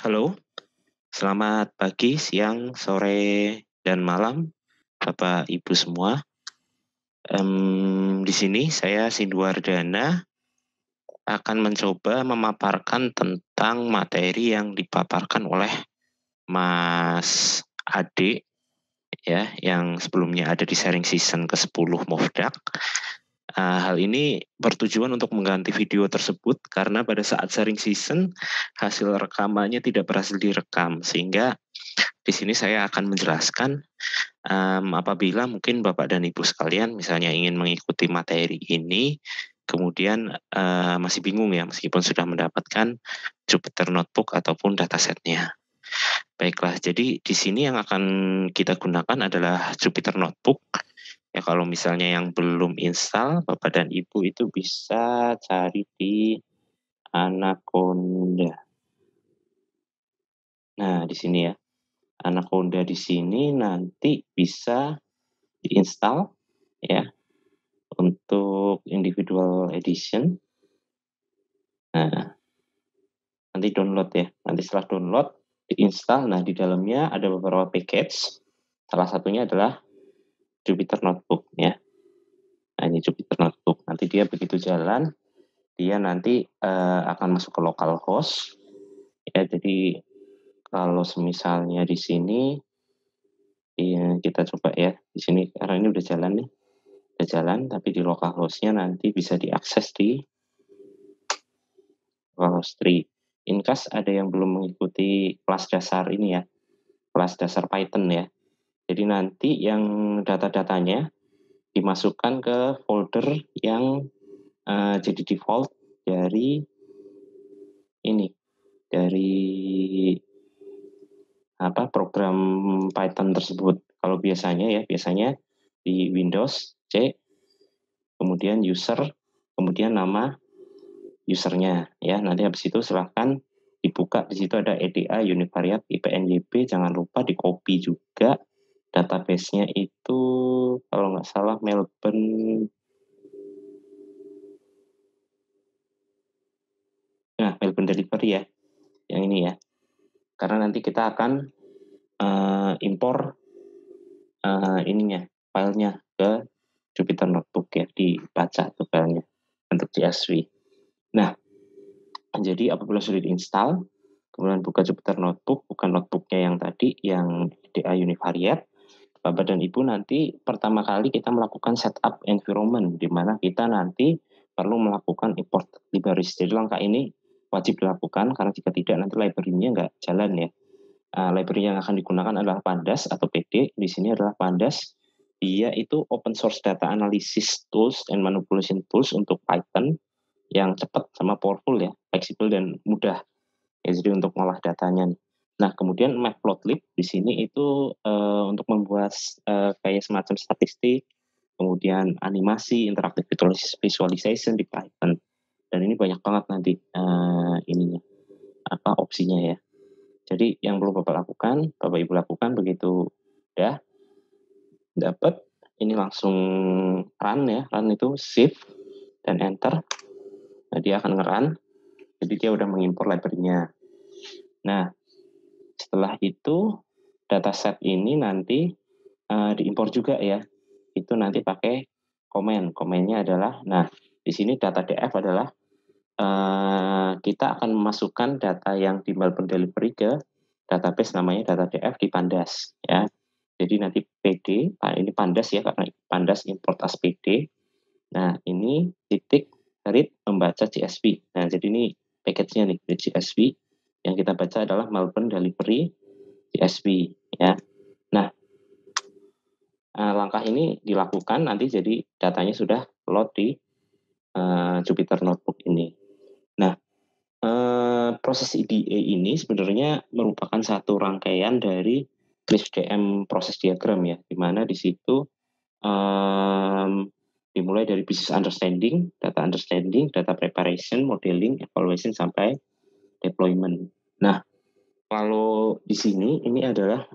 Halo, selamat pagi, siang, sore, dan malam, Bapak Ibu semua. Di sini saya Sinduardana akan mencoba memaparkan tentang materi yang dipaparkan oleh Mas Ade ya, yang sebelumnya ada di sharing season ke-10 Mofdak. Hal ini bertujuan untuk mengganti video tersebut karena pada saat sharing season hasil rekamannya tidak berhasil direkam, sehingga di sini saya akan menjelaskan apabila mungkin Bapak dan Ibu sekalian misalnya ingin mengikuti materi ini, kemudian masih bingung ya meskipun sudah mendapatkan Jupyter Notebook ataupun datasetnya. Baiklah, jadi di sini yang akan kita gunakan adalah Jupyter Notebook. Ya kalau misalnya yang belum install, Bapak dan Ibu itu bisa cari di Anaconda. Nah, di sini ya. Anaconda di sini nanti bisa diinstal ya untuk individual edition. Nah, nanti download ya. Nanti setelah download, diinstal. Nah, di dalamnya ada beberapa package. Salah satunya adalah Jupyter Notebook ya. Nah, ini Jupyter Notebook. Nanti dia begitu jalan, dia nanti akan masuk ke localhost. Ya, jadi kalau semisalnya di sini, ya, kita coba ya. Di sini karena ini udah jalan nih. Udah jalan, tapi di localhost-nya nanti bisa diakses di localhost 3. In case ada yang belum mengikuti kelas dasar ini ya, kelas dasar Python ya. Jadi nanti yang data-datanya dimasukkan ke folder yang jadi default dari ini, dari program Python tersebut. Kalau biasanya di Windows C, kemudian user, kemudian nama usernya ya. Nanti habis itu silahkan dibuka, di situ ada EDA univariate IPNYB, jangan lupa di copy juga. Database-nya itu kalau nggak salah Melbourne Delivery ya, yang ini ya. Karena nanti kita akan impor filenya ke Jupyter Notebook ya, dibaca tuh filenya untuk CSV. Nah, jadi apabila sudah diinstal, kemudian buka Jupyter Notebook, bukan notebooknya yang tadi, yang DA Univariate, Bapak dan Ibu nanti pertama kali kita melakukan setup environment, di mana kita nanti perlu melakukan import libraries. Jadi langkah ini wajib dilakukan, karena jika tidak nanti library-nya nggak jalan ya. Library yang akan digunakan adalah Pandas atau PD. Di sini adalah Pandas. Dia itu open source data analysis tools and manipulation tools untuk Python yang cepat sama powerful ya, fleksibel dan mudah. Ya, jadi untuk ngolah datanya. Nah, kemudian Matplotlib di sini itu untuk membuat kayak semacam statistik, kemudian animasi, interactive visualization di Python. Dan ini banyak banget nanti ininya, opsinya ya. Jadi yang perlu Bapak lakukan, Bapak Ibu lakukan begitu udah dapat, ini langsung run ya. Run itu shift dan enter. Nah, dia akan nge-run. Jadi dia udah mengimpor library-nya. Nah, setelah itu dataset ini nanti diimpor juga ya. Itu nanti pakai komen. Komennya adalah, nah di sini data DF adalah kita akan memasukkan data yang di Melbourne Delivery ke database namanya data DF di Pandas ya. Jadi nanti PD, ini Pandas ya, karena Pandas import as PD. Nah, ini titik read membaca CSV. Nah, jadi ini package-nya nih, di CSV. Yang kita baca adalah Melbourne Delivery CSV ya. Nah, langkah ini dilakukan nanti jadi datanya sudah load di Jupyter Notebook ini. Nah, proses EDA ini sebenarnya merupakan satu rangkaian dari CRISP-DM proses diagram ya, di mana di situ dimulai dari business understanding, data preparation, modeling, evaluation, sampai deployment. Nah, kalau di sini ini adalah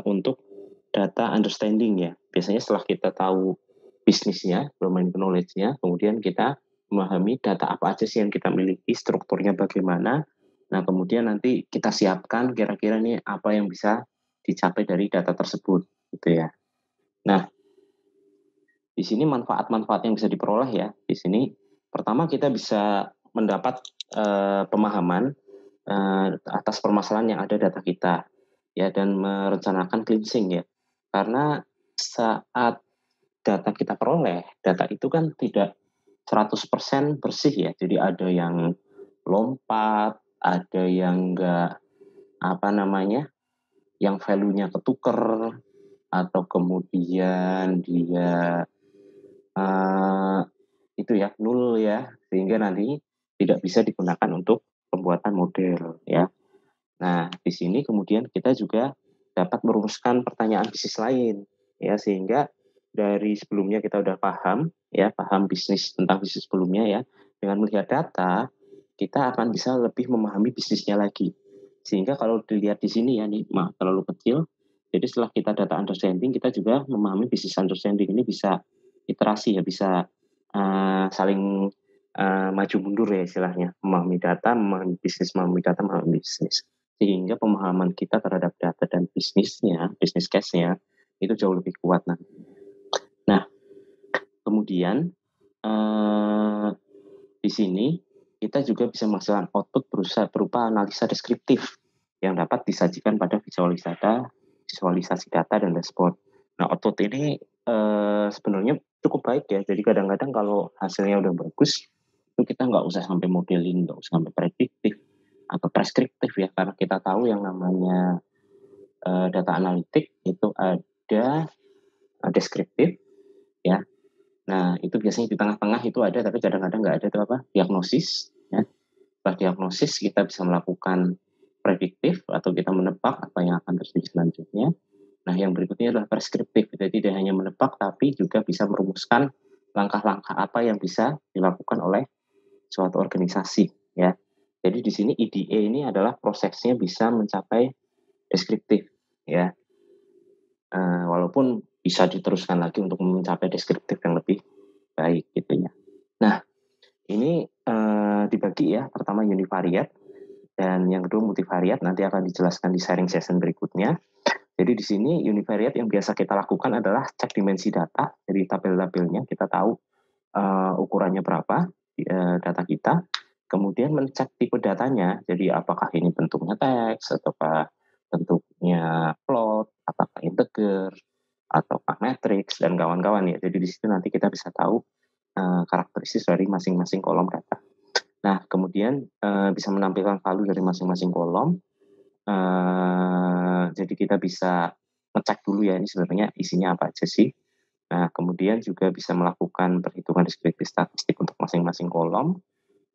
untuk data understanding ya. Biasanya setelah kita tahu bisnisnya, domain knowledge-nya, kemudian kita memahami data apa aja sih yang kita miliki, strukturnya bagaimana, Nah, kemudian nanti kita siapkan kira-kira nih apa yang bisa dicapai dari data tersebut, gitu ya. Nah, di sini manfaat-manfaat yang bisa diperoleh ya. Di sini pertama kita bisa mendapat pemahaman atas permasalahan yang ada data kita ya, dan merencanakan cleansing ya. Karena saat data kita peroleh, data itu kan tidak 100% bersih ya. Jadi ada yang lompat, ada yang enggak apa namanya, yang value-nya ketuker, atau kemudian dia eh, itu ya nol ya, sehingga nanti tidak bisa digunakan untuk pembuatan model ya. Nah, di sini kemudian kita juga dapat merumuskan pertanyaan bisnis lain ya, sehingga dari sebelumnya kita udah paham ya, paham bisnis tentang bisnis sebelumnya ya. Dengan melihat data, kita akan bisa lebih memahami bisnisnya lagi. Sehingga kalau dilihat di sini ya nih, terlalu kecil. Jadi setelah kita data understanding, kita juga memahami bisnis understanding ini bisa iterasi ya, bisa saling maju mundur ya istilahnya, memahami data, memahami bisnis, memahami data, memahami bisnis, sehingga pemahaman kita terhadap data dan bisnisnya, bisnis case-nya itu jauh lebih kuat. Nah, kemudian di sini kita juga bisa menghasilkan output berupa analisa deskriptif yang dapat disajikan pada visualisasi data dan dashboard. Nah, output ini sebenarnya cukup baik ya. Jadi kadang-kadang kalau hasilnya udah bagus, itu kita nggak usah sampai modeling, nggak usah sampai prediktif atau preskriptif ya, karena kita tahu yang namanya data analitik itu ada deskriptif ya. Nah, itu biasanya di tengah-tengah itu ada, tapi kadang-kadang nggak ada itu apa? Diagnosis ya. Setelah diagnosis kita bisa melakukan prediktif atau kita menebak apa yang akan terjadi selanjutnya. Nah, yang berikutnya adalah preskriptif. Jadi tidak hanya menebak, tapi juga bisa merumuskan langkah-langkah apa yang bisa dilakukan oleh suatu organisasi ya. Jadi di sini EDA ini adalah prosesnya bisa mencapai deskriptif ya. Walaupun bisa diteruskan lagi untuk mencapai deskriptif yang lebih baik gitu ya. Nah, ini dibagi ya, pertama univariate dan yang kedua multivariate, nanti akan dijelaskan di sharing session berikutnya. Jadi di sini univariate yang biasa kita lakukan adalah cek dimensi data dari tabel-tabelnya, kita tahu ukurannya berapa data kita, kemudian mencek tipe datanya, jadi apakah ini bentuknya teks, ataukah bentuknya plot, apakah integer, ataukah matrix, dan kawan-kawan ya. Jadi di situ nanti kita bisa tahu karakteristik dari masing-masing kolom data. Nah, kemudian bisa menampilkan value dari masing-masing kolom. Jadi kita bisa ngecek dulu ya, ini sebenarnya isinya apa aja sih. Nah, kemudian juga bisa melakukan perhitungan deskriptif statistik untuk masing-masing kolom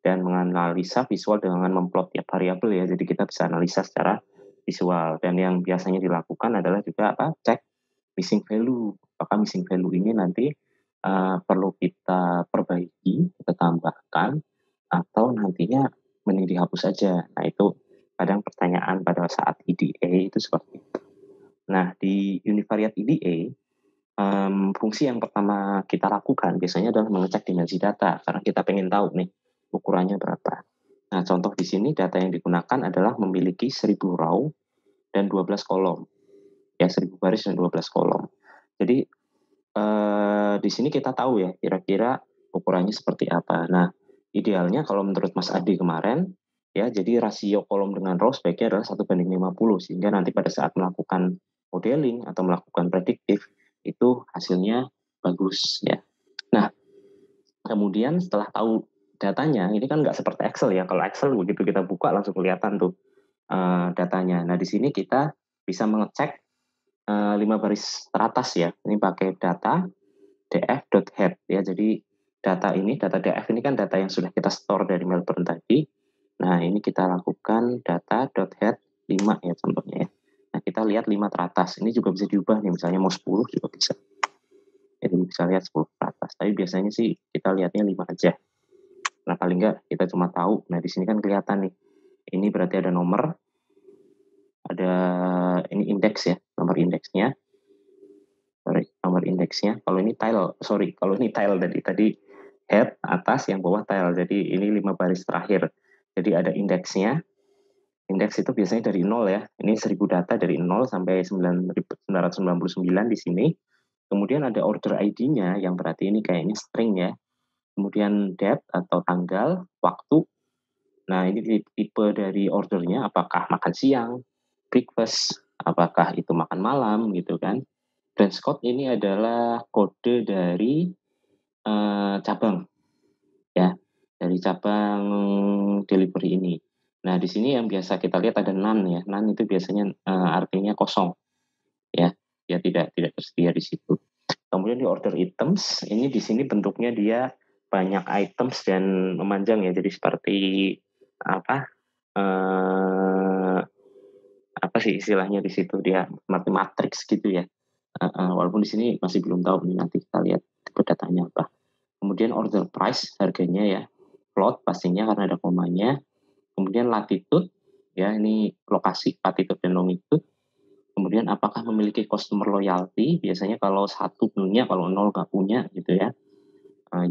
dan menganalisa visual dengan memplot tiap variabel ya. Jadi kita bisa analisa secara visual, dan yang biasanya dilakukan adalah juga apa? Cek missing value. Apakah missing value ini nanti perlu kita perbaiki, kita tambahkan, atau nantinya mending dihapus saja. Nah, itu kadang pertanyaan pada saat EDA itu seperti itu. Nah, di univariate EDA, fungsi yang pertama kita lakukan biasanya adalah mengecek dimensi data, karena kita pengen tahu nih ukurannya berapa. Nah, contoh di sini data yang digunakan adalah memiliki 1000 row dan 12 kolom. Ya, 1000 baris dan 12 kolom. Jadi di sini kita tahu ya kira-kira ukurannya seperti apa. Nah, idealnya kalau menurut Mas Adi kemarin ya, jadi rasio kolom dengan row sebaiknya adalah 1:50, sehingga nanti pada saat melakukan modeling atau melakukan prediktif itu hasilnya bagus ya. Nah, kemudian setelah tahu datanya, ini kan nggak seperti Excel ya. Kalau Excel begitu kita buka langsung kelihatan tuh datanya. Nah, di sini kita bisa mengecek 5 baris teratas ya. Ini pakai data df.head ya. Jadi data df ini kan data yang sudah kita store dari Melbourne tadi. Nah, ini kita lakukan data.head 5 ya contohnya ya. Nah, kita lihat 5 teratas. Ini juga bisa diubah nih, misalnya mau 10 juga bisa. Jadi bisa lihat 10 teratas. Tapi biasanya sih kita lihatnya 5 aja. Nah, paling enggak kita cuma tahu. Nah, di sini kan kelihatan nih. Ini berarti ada nomor, ada ini indeks ya, nomor indeksnya. Nomor indeksnya. Kalau ini tile tadi head atas, yang bawah tile. Jadi ini 5 baris terakhir. Jadi ada indeksnya, Indeks itu biasanya dari 0 ya. Ini 1000 data dari 0 sampai 999 di sini. Kemudian ada order ID-nya yang berarti ini kayaknya string ya. Kemudian date atau tanggal, waktu. Nah, ini tipe dari ordernya apakah makan siang, breakfast, apakah itu makan malam gitu kan. Branch code ini adalah kode dari cabang ya, dari cabang delivery ini. Nah, di sini yang biasa kita lihat ada none ya. None itu biasanya artinya kosong ya. Ya tidak tersedia di situ. Kemudian di order items, ini di sini bentuknya dia banyak items dan memanjang ya. Jadi seperti apa? Eh, apa sih istilahnya di situ dia seperti matrix gitu ya. Walaupun di sini masih belum tahu nih, nanti kita lihat tipe datanya apa. Kemudian order price harganya ya, float pastinya karena ada komanya. Kemudian latitude ya, ini lokasi latitude dan longitude. Kemudian apakah memiliki customer loyalty? Biasanya kalau satu punya, kalau nol nggak punya gitu ya.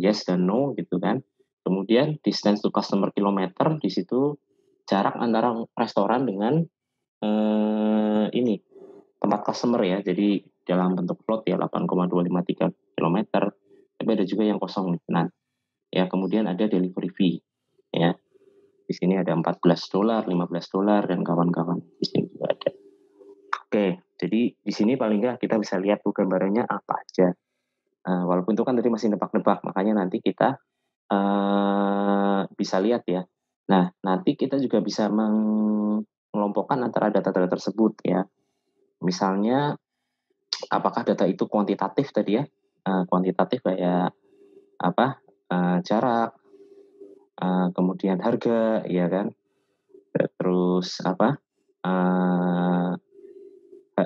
Yes dan no gitu kan. Kemudian distance to customer kilometer, di situ jarak antara restoran dengan ini tempat customer ya. Jadi dalam bentuk float ya 8,253 kilometer. Tapi ada juga yang kosong. Nah, ya kemudian ada delivery fee ya. Di sini ada $14, $15 dan kawan-kawan. Di sini juga ada. Oke, jadi di sini paling nggak kita bisa lihat tuh gambarannya apa aja. Walaupun itu kan tadi masih nebak-nebak, makanya nanti kita bisa lihat ya. Nah, nanti kita juga bisa mengelompokkan antara data-data tersebut ya. Misalnya, apakah data itu kuantitatif tadi ya? Kuantitatif kayak apa? Jarak, kemudian harga, ya kan? Terus apa? Uh,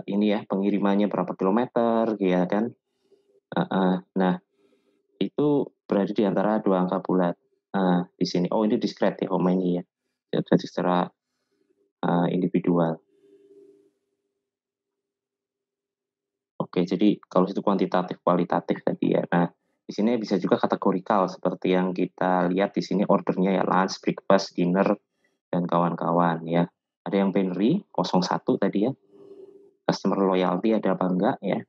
ini ya pengirimannya berapa kilometer, ya kan? Nah, itu berada di antara dua angka bulat. Di sini, oh ini discrete ya, ini ya. Jadi secara individual. Oke, jadi kalau itu kuantitatif, kualitatif tadi ya. Nah, di sini bisa juga kategorikal seperti yang kita lihat di sini ordernya ya lunch, breakfast, dinner, dan kawan-kawan ya. Ada yang binary 01 tadi ya. Customer loyalty ada apa enggak ya.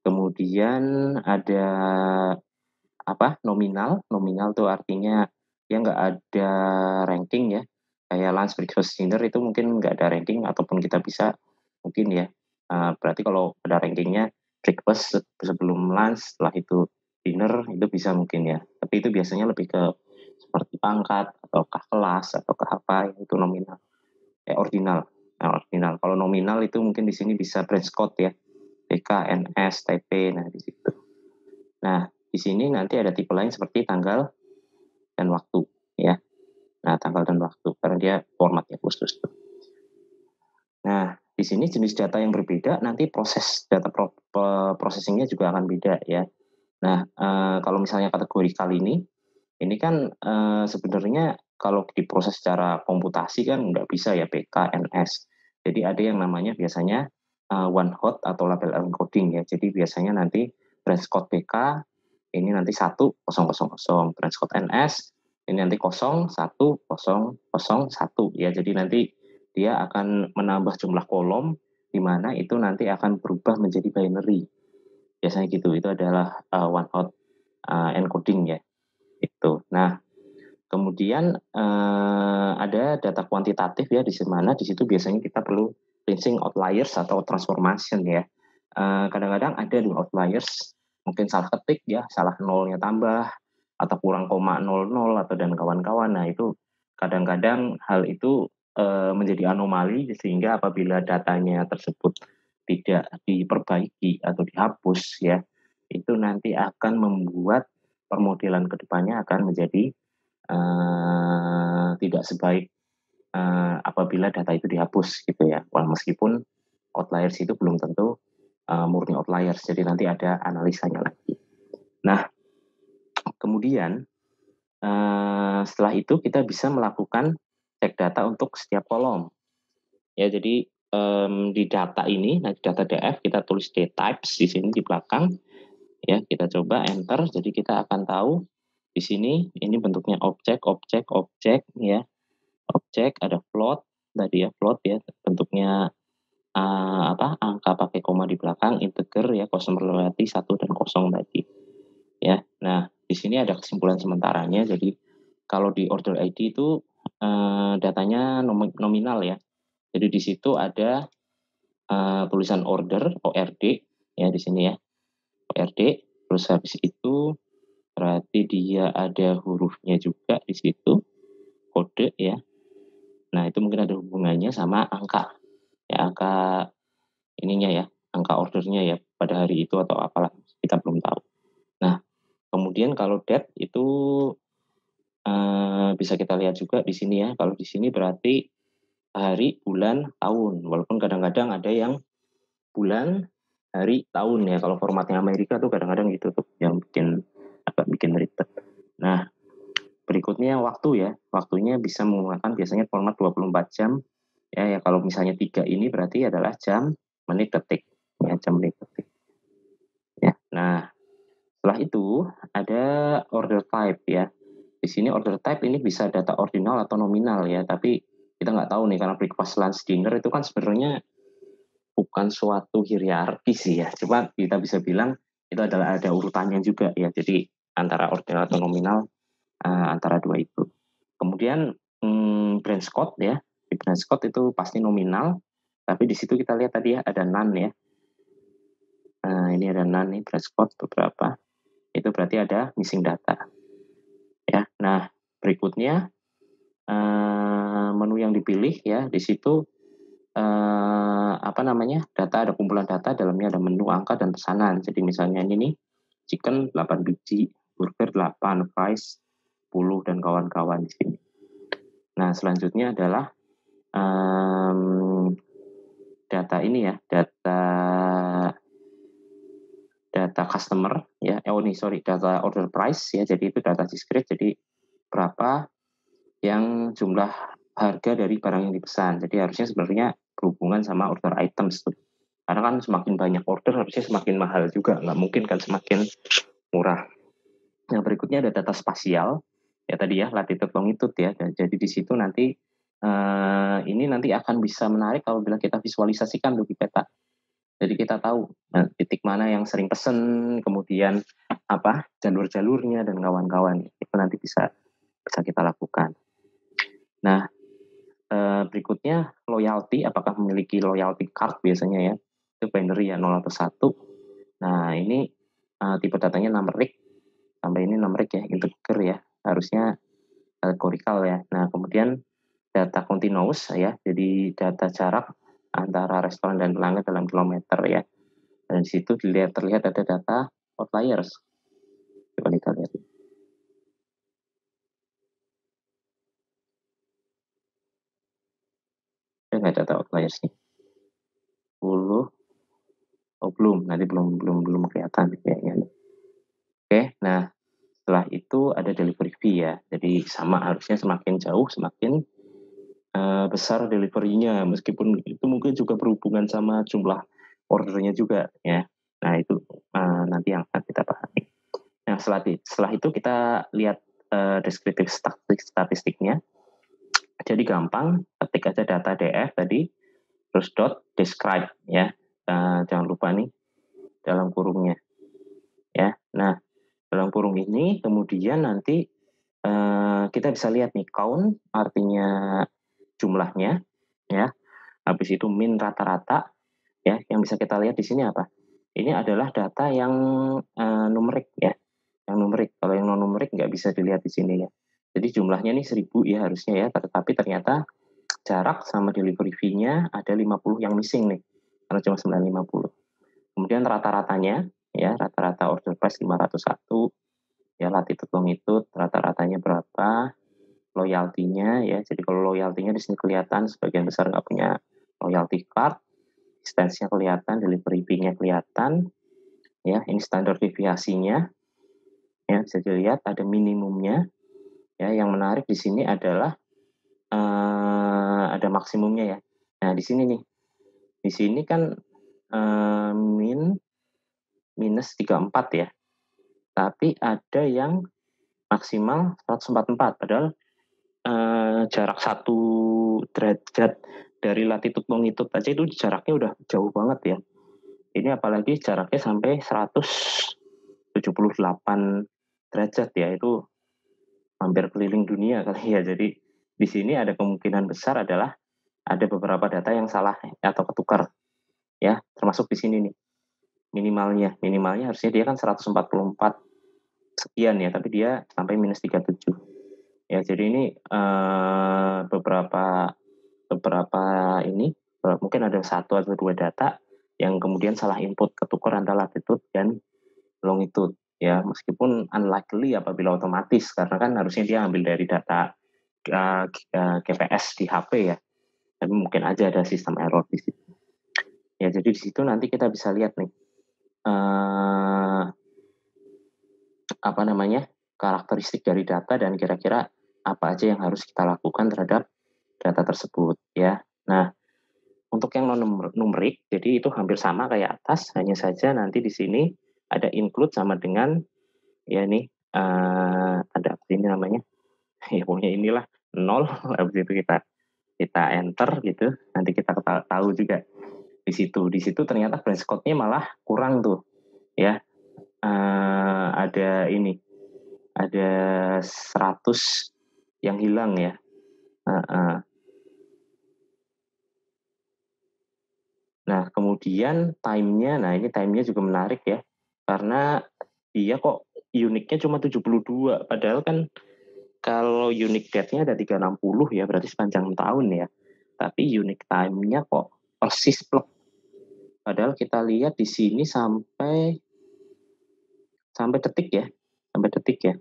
Kemudian ada apa? Nominal. Nominal tuh artinya dia nggak ada ranking ya. Kayak lunch, breakfast, dinner itu mungkin nggak ada ranking ataupun kita bisa mungkin ya. Berarti kalau ada rankingnya breakfast sebelum lunch, setelah itu dinner itu bisa mungkin ya. Tapi itu biasanya lebih ke seperti pangkat ataukah kelas ataukah apa itu nominal. Ordinal. Nah, ordinal. Kalau nominal itu mungkin di sini bisa branch code ya. BK, NS, TP, nah di situ. Nah, di sini nanti ada tipe lain seperti tanggal dan waktu ya. Nah, tanggal dan waktu karena dia formatnya khusus. Nah, di sini jenis data yang berbeda nanti proses data processingnya juga akan beda ya. Nah, kalau misalnya kategori kali ini kan sebenarnya kalau diproses secara komputasi kan nggak bisa ya PKNS. Jadi ada yang namanya biasanya one hot atau label encoding ya. Jadi biasanya nanti branch code PK ini nanti 1000, branch code NS ini nanti 01001 ya. Jadi nanti dia akan menambah jumlah kolom di mana itu nanti akan berubah menjadi binary. Biasanya gitu. Itu adalah one hot encoding ya. Itu. Nah, kemudian ada data kuantitatif ya di mana di situ biasanya kita perlu rinsing outliers atau transformation ya. Kadang-kadang ada di outliers mungkin salah ketik ya, salah nolnya tambah atau kurang koma 00 atau dan kawan-kawan. Nah, itu kadang-kadang hal itu menjadi anomali sehingga apabila datanya tersebut tidak diperbaiki atau dihapus ya, itu nanti akan membuat permodelan kedepannya akan menjadi tidak sebaik apabila data itu dihapus gitu ya. Wah, meskipun outliers itu belum tentu murni outliers, jadi nanti ada analisanya lagi. Nah, kemudian setelah itu kita bisa melakukan cek data untuk setiap kolom. Ya, jadi di data ini, nah di data DF kita tulis dtypes di sini di belakang. Ya, kita coba enter, jadi kita akan tahu di sini ini bentuknya objek, objek, objek ya. Objek, ada float, tadi ya, float ya, bentuknya angka pakai koma di belakang, integer ya, customer loyalty 1 dan 0 tadi, ya. Nah, di sini ada kesimpulan sementaranya, jadi kalau di order ID itu, datanya nominal ya. Jadi di situ ada, tulisan order, ORD, ya di sini ya, ORD, terus habis itu berarti dia ada hurufnya juga di situ, kode ya. Nah, itu mungkin ada hubungannya sama angka, ya angka ininya ya, angka ordernya ya, pada hari itu atau apalah, kita belum tahu. Nah, kemudian kalau date itu, bisa kita lihat juga di sini ya, kalau di sini berarti hari, bulan, tahun, walaupun kadang-kadang ada yang bulan, hari, tahun ya, kalau formatnya Amerika tuh kadang-kadang gitu tuh, yang agak bikin ribet. Nah, berikutnya waktu ya, waktunya bisa menggunakan biasanya format 24 jam, ya kalau misalnya 3 ini berarti adalah jam, menit, detik, ya jam, menit, detik. Ya, nah setelah itu ada order type ya. Di sini order type ini bisa data ordinal atau nominal ya, tapi kita nggak tahu nih karena breakfast, lunch, dinner itu kan sebenarnya bukan suatu hierarki sih ya. Cuma kita bisa bilang itu adalah ada urutannya juga ya. Jadi antara ordinal atau nominal, antara dua itu. Kemudian branch code ya. Di branch code itu pasti nominal, tapi di situ kita lihat tadi ya ada none ya. Nah, ini ada none nih branch code beberapa. Itu berarti ada missing data. Ya. Nah, berikutnya menu yang dipilih ya, di situ data, ada kumpulan data, dalamnya ada menu, angka, dan pesanan. Jadi misalnya ini nih, chicken 8 biji, burger 8, fries 10, dan kawan-kawan di sini. Nah, selanjutnya adalah data ini ya, data customer ya, data order price ya, jadi itu data discrete, jadi berapa yang jumlah harga dari barang yang dipesan. Jadi harusnya sebenarnya berhubungan sama order items tuh. Karena kan semakin banyak order harusnya semakin mahal juga, nggak mungkin kan semakin murah. Yang berikutnya ada data spasial, ya tadi ya latitude longitude ya. Jadi di situ nanti ini nanti akan bisa menarik kalau bila kita visualisasikan di peta. Jadi kita tahu titik mana yang sering pesen, kemudian jalur-jalurnya dan kawan-kawan. Itu nanti bisa kita lakukan. Nah, berikutnya loyalty, apakah memiliki loyalty card biasanya ya, itu binary ya 0 atau 1. Nah ini tipe datanya numeric, sampai ini numeric ya, integer ya, harusnya allegorical ya. Nah kemudian data continuous ya, jadi data jarak antara restoran dan pelanggan dalam kilometer ya. Dan di situ terlihat ada data outliers. Coba kita lihat. Ada nggak data outliers nih? 10, oh belum, nanti belum kelihatan kayaknya. Oke, nah setelah itu ada delivery fee ya. Jadi sama, harusnya semakin jauh semakin besar delivery-nya, meskipun itu mungkin juga berhubungan sama jumlah ordernya juga ya. Nah itu nanti yang akan kita pahami. Nah setelah itu kita lihat deskriptif statistiknya. Jadi gampang, ketik aja data DF tadi, terus dot describe ya. Jangan lupa nih dalam kurungnya ya. Nah dalam kurung ini kemudian nanti kita bisa lihat nih count, artinya jumlahnya ya. Habis itu min rata-rata ya. Yang bisa kita lihat di sini apa? Ini adalah data yang numerik ya. Yang numerik. Kalau yang non numerik nggak bisa dilihat di sini ya. Jadi jumlahnya nih 1000 ya harusnya ya, tetapi ternyata jarak sama delivery fee-nya ada 50 yang missing nih. Karena cuma 950. Kemudian rata-ratanya ya, rata-rata order price 501 ya, latitude longitude rata-ratanya berapa, loyalty-nya ya. Jadi kalau loyalty-nya di sini kelihatan sebagian besar nggak punya loyalty card, distance-nya kelihatan, delivery fee-nya kelihatan ya. Ini standar deviasinya ya, bisa dilihat ada minimumnya ya. Yang menarik di sini adalah ada maksimumnya ya. Nah di sini nih, di sini kan minus 34 ya, tapi ada yang maksimal 144, padahal jarak satu derajat dari latitude longitude aja itu jaraknya udah jauh banget ya. Ini apalagi jaraknya sampai 178 derajat ya, itu hampir keliling dunia kali ya. Jadi di sini ada kemungkinan besar adalah ada beberapa data yang salah atau ketukar ya, termasuk di sini nih. Minimalnya harusnya dia kan 144 sekian ya, tapi dia sampai minus 37. Ya, jadi ini beberapa ini mungkin ada satu atau dua data yang kemudian salah input, ketukar antara latitude dan longitude ya, meskipun unlikely apabila otomatis karena kan harusnya dia ambil dari data GPS di HP ya, tapi mungkin aja ada sistem error di situ. Ya, jadi di situ nanti kita bisa lihat nih apa namanya, karakteristik dari data dan kira-kira apa aja yang harus kita lakukan terhadap data tersebut ya. Nah, untuk yang non numerik, jadi itu hampir sama kayak atas, hanya saja nanti di sini ada include sama dengan ya nih ada apa ini namanya? Ya pokoknya inilah 0 habis itu kita enter gitu, nanti kita tahu juga di situ. Di situ ternyata branch code-nya malah kurang tuh ya. Ada ini, ada 100 yang hilang ya. Nah, kemudian time-nya, nah ini time-nya juga menarik ya, karena dia kok uniknya cuma 72, padahal kan kalau unique date-nya ada 360 ya, berarti sepanjang tahun ya. Tapi unique time-nya kok persis plek. Padahal kita lihat di sini sampai detik ya, sampai detik ya.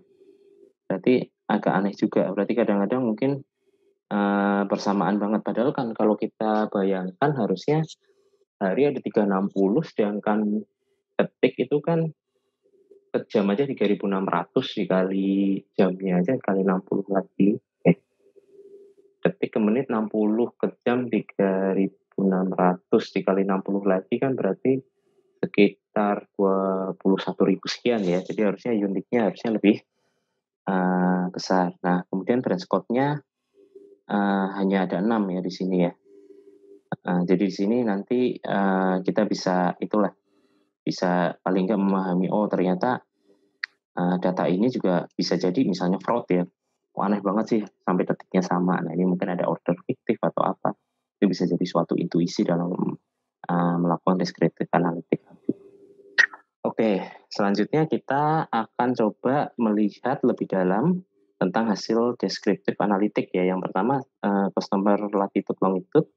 Berarti agak aneh juga. Berarti kadang-kadang mungkin bersamaan banget. Padahal kan kalau kita bayangkan harusnya hari ada 360, sedangkan detik itu kan per jam aja 3.600 dikali jamnya aja kali 60 lagi. Detik ke menit 60 ke jam 3.600 dikali 60 lagi kan berarti sekitar 21.000 sekian ya. Jadi harusnya unitnya harusnya lebih besar. Nah, kemudian branch code-nya hanya ada 6 ya di sini ya. Jadi di sini nanti kita bisa bisa paling nggak memahami, oh ternyata data ini juga bisa jadi misalnya fraud ya. Aneh banget sih sampai detiknya sama. Nah, ini mungkin ada order fiktif atau apa. Itu bisa jadi suatu intuisi dalam melakukan descriptive analytics. Oke, selanjutnya kita akan coba melihat lebih dalam tentang hasil descriptive analytics ya. Yang pertama customer latitude longitude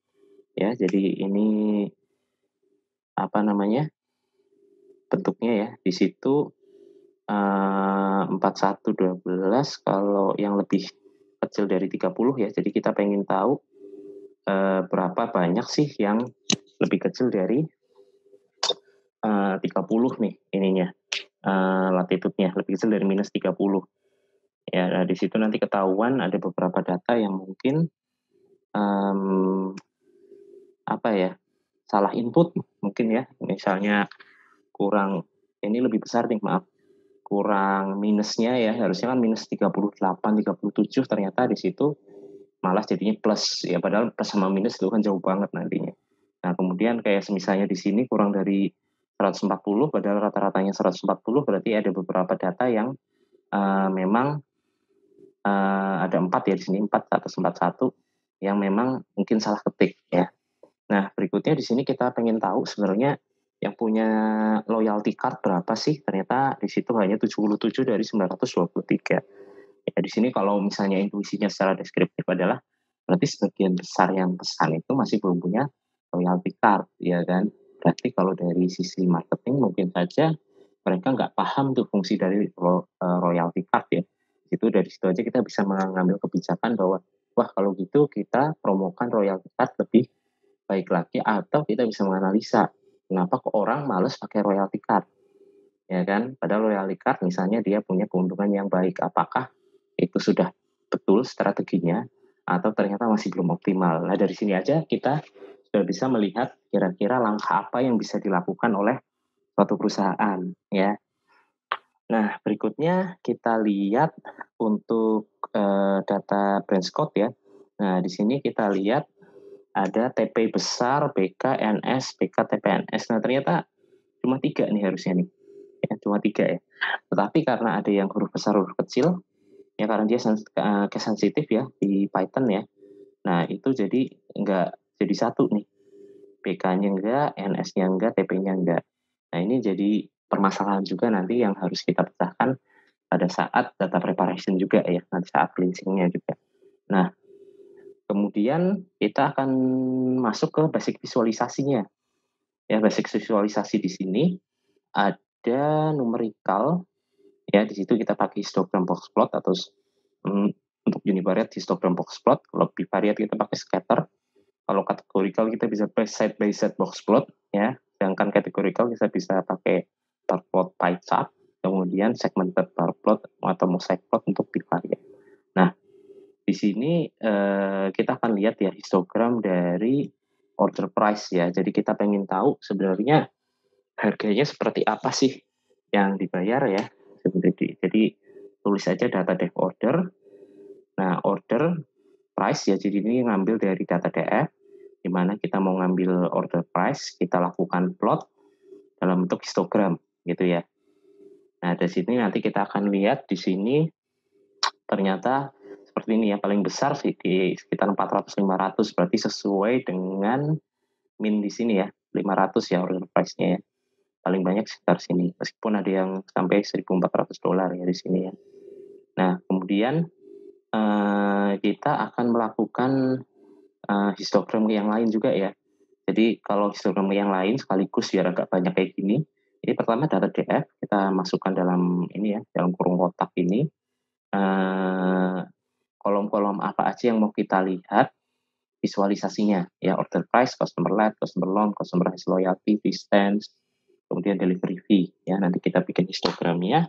ya. Jadi ini apa namanya? Bentuknya ya. Di situ 4112 kalau yang lebih kecil dari 30 ya. Jadi kita pengen tahu berapa banyak sih yang lebih kecil dari 30 nih ininya. Latitude-nya lebih kecil dari minus 30. Ya, nah di situ nanti ketahuan ada beberapa data yang mungkin apa ya? Salah input mungkin ya. Misalnya kurang ini lebih besar nih, maaf. Kurang minusnya ya, harusnya kan minus 38, 37, ternyata di situ malah jadinya plus ya, padahal plus sama minus itu kan jauh banget nantinya. Nah, kemudian kayak misalnya di sini kurang dari 140 padahal rata-ratanya 140, berarti ada beberapa data yang memang ada 4 ya di sini, 4 atau 1 yang memang mungkin salah ketik ya. Nah, berikutnya di sini kita pengen tahu sebenarnya yang punya loyalty card berapa sih? Ternyata di situ hanya 77 dari 923. Ya, di sini kalau misalnya intuisinya secara deskriptif adalah berarti sebagian besar yang pesan itu masih belum punya loyalty card, ya kan? Berarti kalau dari sisi marketing mungkin saja mereka nggak paham tuh fungsi dari royalty card ya. Itu dari situ aja kita bisa mengambil kebijakan bahwa wah kalau gitu kita promokan royalty card lebih baik lagi, atau kita bisa menganalisa kenapa kok orang males pakai royalty card, ya kan? Padahal royalty card misalnya dia punya keuntungan yang baik, apakah itu sudah betul strateginya atau ternyata masih belum optimal. Nah, dari sini aja kita sudah bisa melihat kira-kira langkah apa yang bisa dilakukan oleh suatu perusahaan ya. Nah, berikutnya kita lihat untuk data branch code ya. Nah, di sini kita lihat ada TP besar, BK, NS, BK, TPNS. Nah, ternyata cuma 3 nih harusnya nih. Ya, cuma 3 ya. Tetapi karena ada yang huruf besar, huruf kecil, ya karena dia sensitif ya di Python ya. Nah, itu jadi enggak jadi satu nih. BK-nya enggak, NS-nya enggak, TP-nya enggak. Nah, ini jadi permasalahan juga nanti yang harus kita pecahkan pada saat data preparation juga ya, nanti saat cleansing-nya juga. Nah, kemudian kita akan masuk ke basic visualisasinya. Ya, basic visualisasi di sini ada numerical, ya di situ kita pakai histogram box plot atau mm, untuk univariate histogram box plot. Kalau bivariate kita pakai scatter. Kalau categorical kita bisa side by side box plot, ya. Sedangkan categorical kita bisa pakai bar plot pie chart, kemudian segmented bar plot atau mosaic plot untuk bivariate. Nah, di sini kita akan lihat ya histogram dari order price ya. Jadi kita pengen tahu sebenarnya harganya seperti apa sih yang dibayar ya. Jadi tulis aja data dev order. Nah, order price ya, jadi ini ngambil dari data DF, di mana kita mau ngambil order price, kita lakukan plot dalam bentuk histogram gitu ya. Nah, dari sini nanti kita akan lihat di sini ternyata seperti ini ya, paling besar sih di sekitar 400-500, berarti sesuai dengan min di sini ya, 500 ya order price-nya ya. Paling banyak sekitar sini, meskipun ada yang sampai $1.400 ya di sini ya. Nah, kemudian kita akan melakukan histogram yang lain juga ya. Jadi kalau histogram yang lain sekaligus biar agak banyak kayak gini. Ini pertama data DF kita masukkan dalam ini ya, dalam kurung kotak ini. Kolom-kolom apa aja yang mau kita lihat visualisasinya ya, order price, customer led, customer loan, customer has loyalty, distance, kemudian delivery fee ya. Nanti kita bikin histogramnya.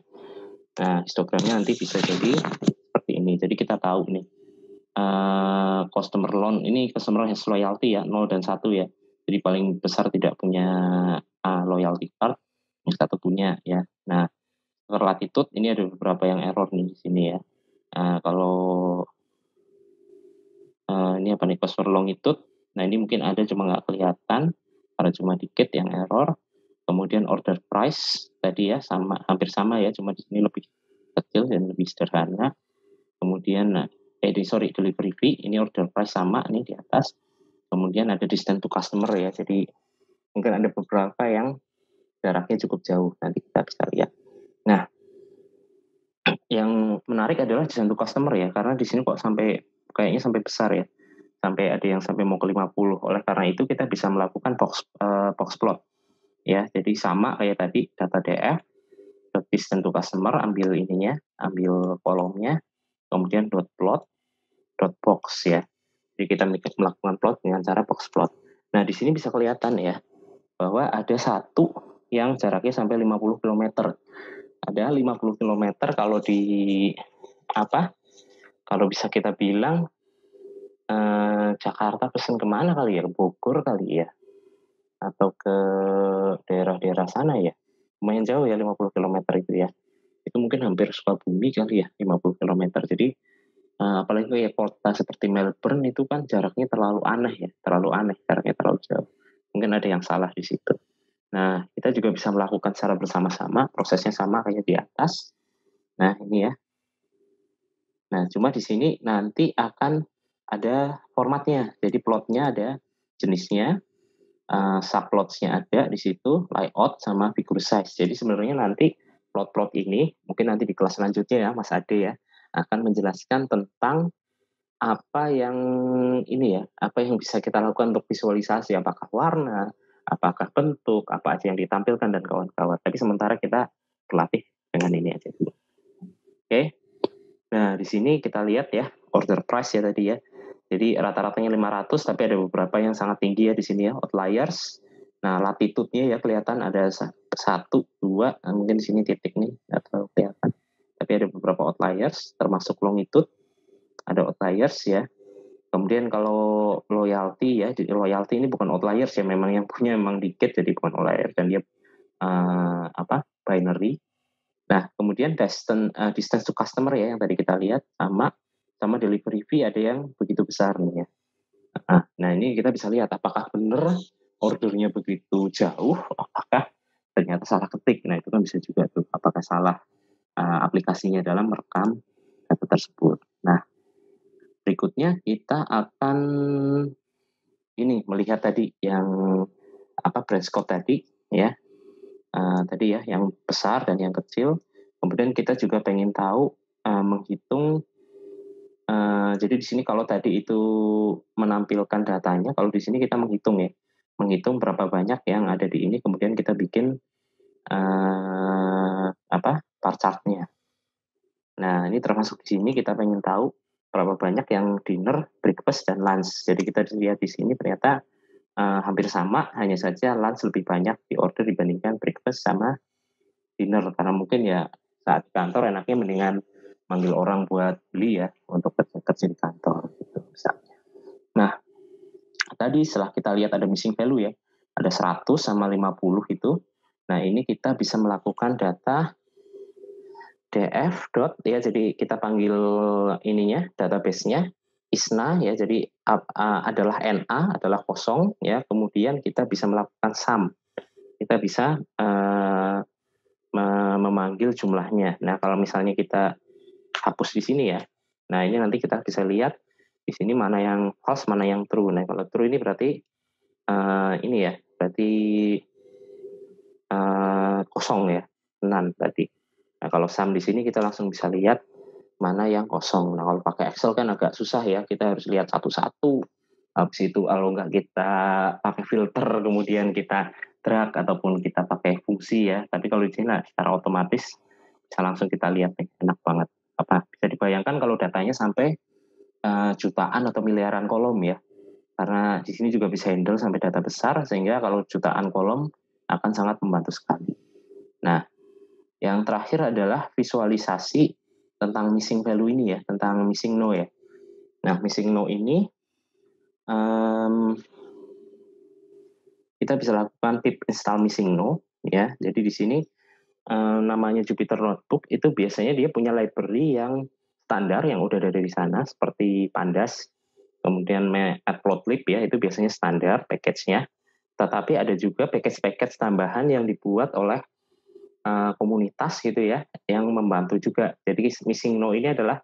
Nah, histogramnya nanti bisa jadi seperti ini. Jadi kita tahu nih customer loan ini customer has loyalty ya 0 dan 1 ya. Jadi paling besar tidak punya loyalty card, yang satu punya ya. Nah, latitude ini ada beberapa yang error nih di sini ya. Kalau ini apa nih customer longitude, nah ini mungkin ada cuma nggak kelihatan karena cuma dikit yang error. Kemudian order price tadi ya sama hampir sama ya, cuma di sini lebih kecil dan lebih sederhana. Kemudian delivery fee ini order price sama nih di atas. Kemudian ada distance to customer ya, jadi mungkin ada beberapa yang jaraknya cukup jauh, nanti kita bisa lihat. Nah, yang menarik adalah distance to customer ya, karena di sini kok kayaknya sampai besar ya, sampai ada yang sampai mau ke 50. Oleh karena itu kita bisa melakukan box plot ya, jadi sama kayak tadi data DF, distance to customer, ambil ininya, ambil kolomnya, kemudian dot plot, dot box ya. Jadi kita melakukan plot dengan cara box plot. Nah, di sini bisa kelihatan ya, bahwa ada satu yang jaraknya sampai 50 km. Ada 50 km kalau di apa? Kalau bisa kita bilang Jakarta pesen kemana kali ya? Bogor kali ya? Atau ke daerah-daerah sana ya? Lumayan jauh ya 50 km itu ya. Itu mungkin hampir Sukabumi kali ya 50 km. Jadi apalagi kayak kota seperti Melbourne itu kan jaraknya terlalu aneh ya, terlalu aneh, jaraknya terlalu jauh. Mungkin ada yang salah di situ. Nah, kita juga bisa melakukan secara bersama-sama, prosesnya sama kayak di atas. Nah, ini ya. Nah, cuma di sini nanti akan ada formatnya. Jadi plotnya ada jenisnya, subplotsnya ada di situ, layout sama figure size. Jadi sebenarnya nanti plot-plot ini, mungkin nanti di kelas selanjutnya ya, Mas Ade ya, akan menjelaskan tentang apa yang ini ya, apa yang bisa kita lakukan untuk visualisasi, apakah warna, apakah bentuk, apa aja yang ditampilkan dan kawan-kawan. Tapi sementara kita berlatih dengan ini aja dulu. Oke. Nah, di sini kita lihat ya, order price ya tadi ya. Jadi rata-ratanya 500, tapi ada beberapa yang sangat tinggi ya di sini ya, outliers. Nah, latitude-nya ya kelihatan ada 1, 2, mungkin di sini titik nih, atau kelihatan. Tapi ada beberapa outliers, termasuk longitude, ada outliers ya. Kemudian kalau loyalty ya, loyalty ini bukan outliers ya, memang yang punya memang dikit, jadi bukan outliers, dan dia binary. Nah, kemudian distance to customer ya yang tadi kita lihat sama sama delivery fee ada yang begitu besar nih ya. Nah ini kita bisa lihat apakah benar ordernya begitu jauh, apakah ternyata salah ketik. Nah itu kan bisa juga tuh, apakah salah aplikasinya dalam merekam data tersebut. Nah berikutnya kita akan ini melihat tadi yang branch code tadi ya, tadi ya yang besar dan yang kecil. Kemudian kita juga pengen tahu menghitung. Jadi di sini kalau tadi itu menampilkan datanya, kalau di sini kita menghitung ya, menghitung berapa banyak yang ada di ini, kemudian kita bikin bar chart-nya. Nah ini termasuk di sini kita pengen tahu berapa banyak yang dinner, breakfast, dan lunch. Jadi kita lihat di sini ternyata hampir sama, hanya saja lunch lebih banyak di order dibandingkan breakfast sama dinner. Karena mungkin ya saat di kantor enaknya mendingan manggil orang buat beli ya, untuk kerja di kantor gitu misalnya. Nah, tadi setelah kita lihat ada missing value ya, ada 100 sama 50 itu. Nah, ini kita bisa melakukan data df dot ya, jadi kita panggil ininya database-nya isna ya, jadi adalah na adalah kosong ya, kemudian kita bisa melakukan sum, kita bisa memanggil jumlahnya. Nah kalau misalnya kita hapus di sini ya, nah ini nanti kita bisa lihat di sini mana yang false, mana yang true. Nah kalau true ini berarti ini ya, berarti kosong ya, none tadi. Nah kalau sum di sini kita langsung bisa lihat mana yang kosong. Nah kalau pakai Excel kan agak susah ya, kita harus lihat satu-satu. Habis itu kalau nggak kita pakai filter, kemudian kita drag ataupun kita pakai fungsi ya. Tapi kalau di sini secara otomatis bisa langsung kita lihat nih, enak banget. Bisa dibayangkan kalau datanya sampai jutaan atau miliaran kolom ya. Karena di sini juga bisa handle sampai data besar, sehingga kalau jutaan kolom akan sangat membantu sekali. Nah, yang terakhir adalah visualisasi tentang missing value ini ya, tentang missing no ya. Nah, missing no ini kita bisa lakukan pip install missing no ya. Jadi di sini namanya Jupyter Notebook itu biasanya dia punya library yang standar yang udah ada di sana seperti Pandas, kemudian Matplotlib ya, itu biasanya standar package-nya. Tetapi ada juga package-package tambahan yang dibuat oleh komunitas gitu ya, yang membantu juga. Jadi missing no ini adalah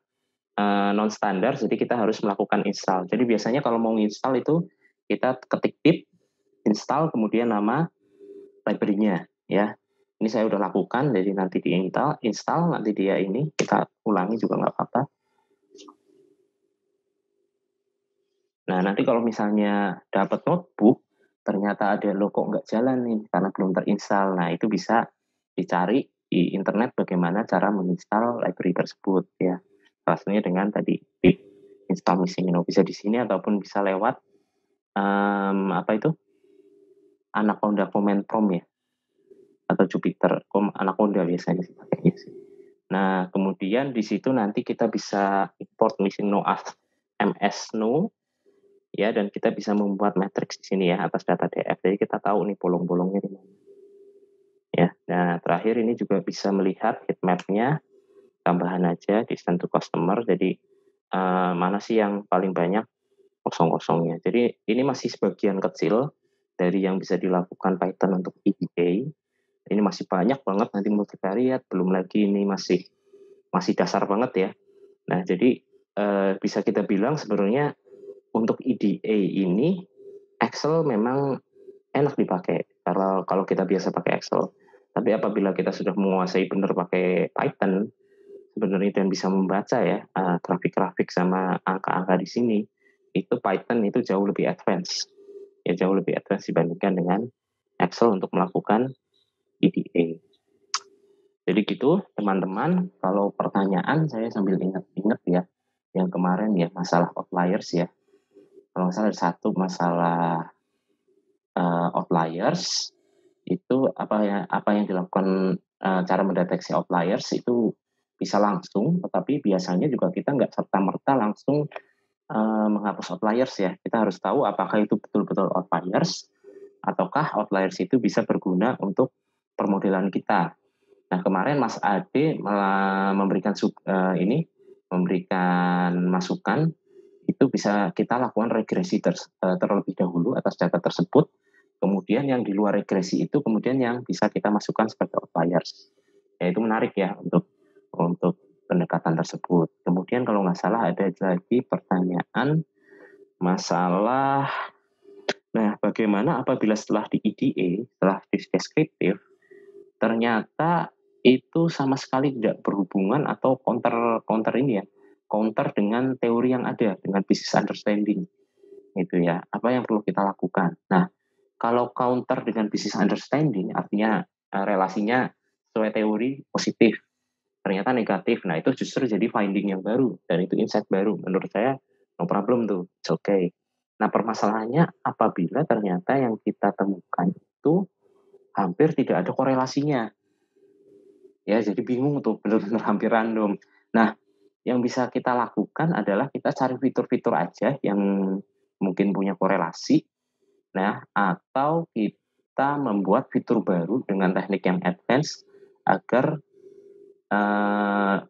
non standar, jadi kita harus melakukan install. Jadi biasanya kalau mau install itu kita ketik pip install kemudian nama library-nya ya. Ini saya udah lakukan, jadi nanti di install nanti dia ini kita ulangi juga nggak apa-apa. Nah nanti kalau misalnya dapat notebook ternyata ada lo kok nggak jalan nih karena belum terinstall. Nah itu bisa dicari di internet bagaimana cara menginstal library tersebut ya. Salah satunya dengan tadi pip install missing no, bisa di sini ataupun bisa lewat Anaconda Command Prompt ya, atau Jupyter Anaconda biasanya sih pakainya sih. Nah kemudian di situ nanti kita bisa import missing no as ms no ya, dan kita bisa membuat matrix di sini ya atas data df. Jadi kita tahu nih bolong-bolongnya di mana. Ya, nah terakhir ini juga bisa melihat heat map-nya, tambahan aja distance to customer. Jadi mana sih yang paling banyak kosong-kosongnya. Jadi ini masih sebagian kecil dari yang bisa dilakukan Python untuk EDA. Ini masih banyak banget nanti multivariate, belum lagi ini masih dasar banget ya. Nah jadi bisa kita bilang sebenarnya untuk EDA ini Excel memang enak dipakai kalau kita biasa pakai Excel. Tapi apabila kita sudah menguasai benar pakai Python sebenarnya dan bisa membaca ya grafik-grafik sama angka-angka di sini, itu Python itu jauh lebih advance. Ya jauh lebih advance dibandingkan dengan Excel untuk melakukan EDA. Jadi gitu teman-teman, kalau pertanyaan saya sambil ingat-ingat ya, yang kemarin ya masalah outliers ya. Kalau nggak salah ada satu masalah outliers itu apa yang dilakukan cara mendeteksi outliers itu bisa langsung, tetapi biasanya juga kita nggak serta-merta langsung menghapus outliers ya. Kita harus tahu apakah itu betul-betul outliers, ataukah outliers itu bisa berguna untuk permodelan kita. Nah kemarin Mas Ade malah memberikan memberikan masukan, itu bisa kita lakukan regresi terlebih dahulu atas data tersebut. Kemudian yang di luar regresi itu kemudian yang bisa kita masukkan sebagai outliers. Ya itu menarik ya untuk pendekatan tersebut. Kemudian kalau nggak salah ada lagi pertanyaan masalah, nah bagaimana apabila setelah di EDA, setelah di deskriptif, ternyata itu sama sekali tidak berhubungan atau counter ini ya, counter dengan teori yang ada, dengan business understanding. Itu ya, apa yang perlu kita lakukan. Nah, kalau counter dengan business understanding, artinya relasinya sesuai teori positif, ternyata negatif. Nah, itu justru jadi finding yang baru, dan itu insight baru. Menurut saya, no problem tuh, it's okay. Nah, permasalahannya apabila ternyata yang kita temukan itu hampir tidak ada korelasinya. Ya, jadi bingung tuh, benar-benar hampir random. Nah, yang bisa kita lakukan adalah kita cari fitur-fitur aja yang mungkin punya korelasi. Nah, atau kita membuat fitur baru dengan teknik yang advance agar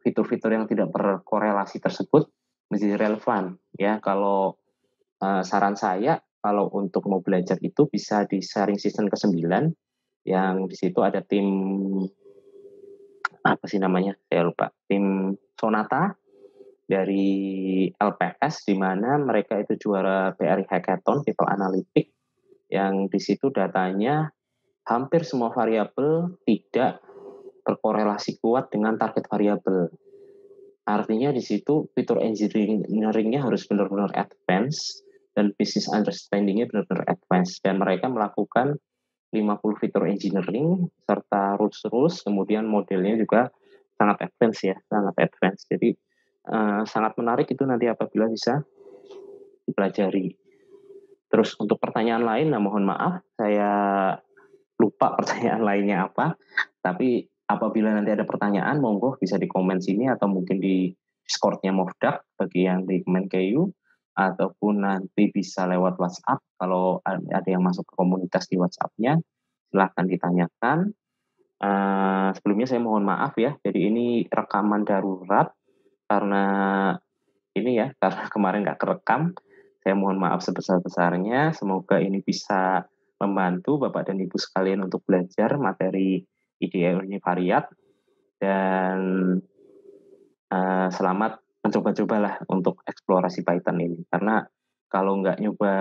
fitur-fitur yang tidak berkorelasi tersebut menjadi relevan. Ya, kalau saran saya kalau untuk mau belajar itu bisa di sharing season ke-9 yang di situ ada tim apa sih namanya? Saya lupa. Tim Sonata dari LPS di mana mereka itu juara PRI Hackathon People Analytics yang di situ datanya hampir semua variabel tidak berkorelasi kuat dengan target variabel. Artinya di situ fitur engineering-nya harus benar-benar advance dan business understanding-nya benar-benar advance. Dan mereka melakukan 50 fitur engineering serta rules-rules, kemudian modelnya juga sangat advance ya, sangat advance. Jadi sangat menarik itu nanti apabila bisa dipelajari. Terus untuk pertanyaan lain, nah mohon maaf, saya lupa pertanyaan lainnya apa. Tapi apabila nanti ada pertanyaan, monggo bisa di komen sini atau mungkin di Discord-nya Movdak bagi yang di Kemenkeu, ataupun nanti bisa lewat WhatsApp. Kalau ada yang masuk ke komunitas di WhatsApp-nya, silahkan ditanyakan. Sebelumnya saya mohon maaf ya, jadi ini rekaman darurat karena ini ya, karena kemarin nggak kerekam. Saya mohon maaf sebesar-besarnya. Semoga ini bisa membantu Bapak dan Ibu sekalian untuk belajar materi IDE univariat dan selamat mencoba-cobalah untuk eksplorasi Python ini. Karena kalau nggak nyoba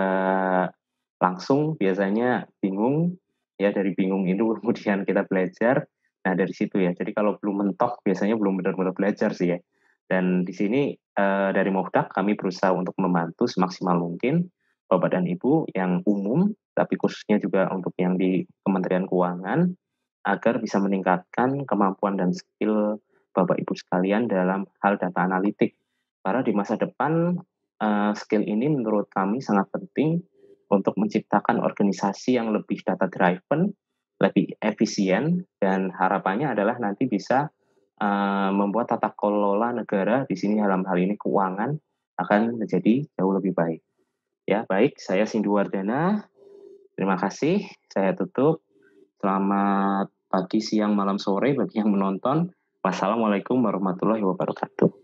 langsung biasanya bingung, ya dari bingung itu kemudian kita belajar. Nah dari situ ya. Jadi kalau belum mentok biasanya belum benar-benar belajar sih ya. Dan di sini dari Movdak kami berusaha untuk membantu semaksimal mungkin Bapak dan Ibu yang umum, tapi khususnya juga untuk yang di Kementerian Keuangan, agar bisa meningkatkan kemampuan dan skill Bapak Ibu sekalian dalam hal data analitik. Karena di masa depan skill ini menurut kami sangat penting untuk menciptakan organisasi yang lebih data driven, lebih efisien, dan harapannya adalah nanti bisa membuat tata kelola negara di sini dalam hal ini keuangan akan menjadi jauh lebih baik. Ya, baik, saya Sindu Wardana. Terima kasih. Saya tutup. Selamat pagi, siang, malam, sore bagi yang menonton. Wassalamualaikum warahmatullahi wabarakatuh.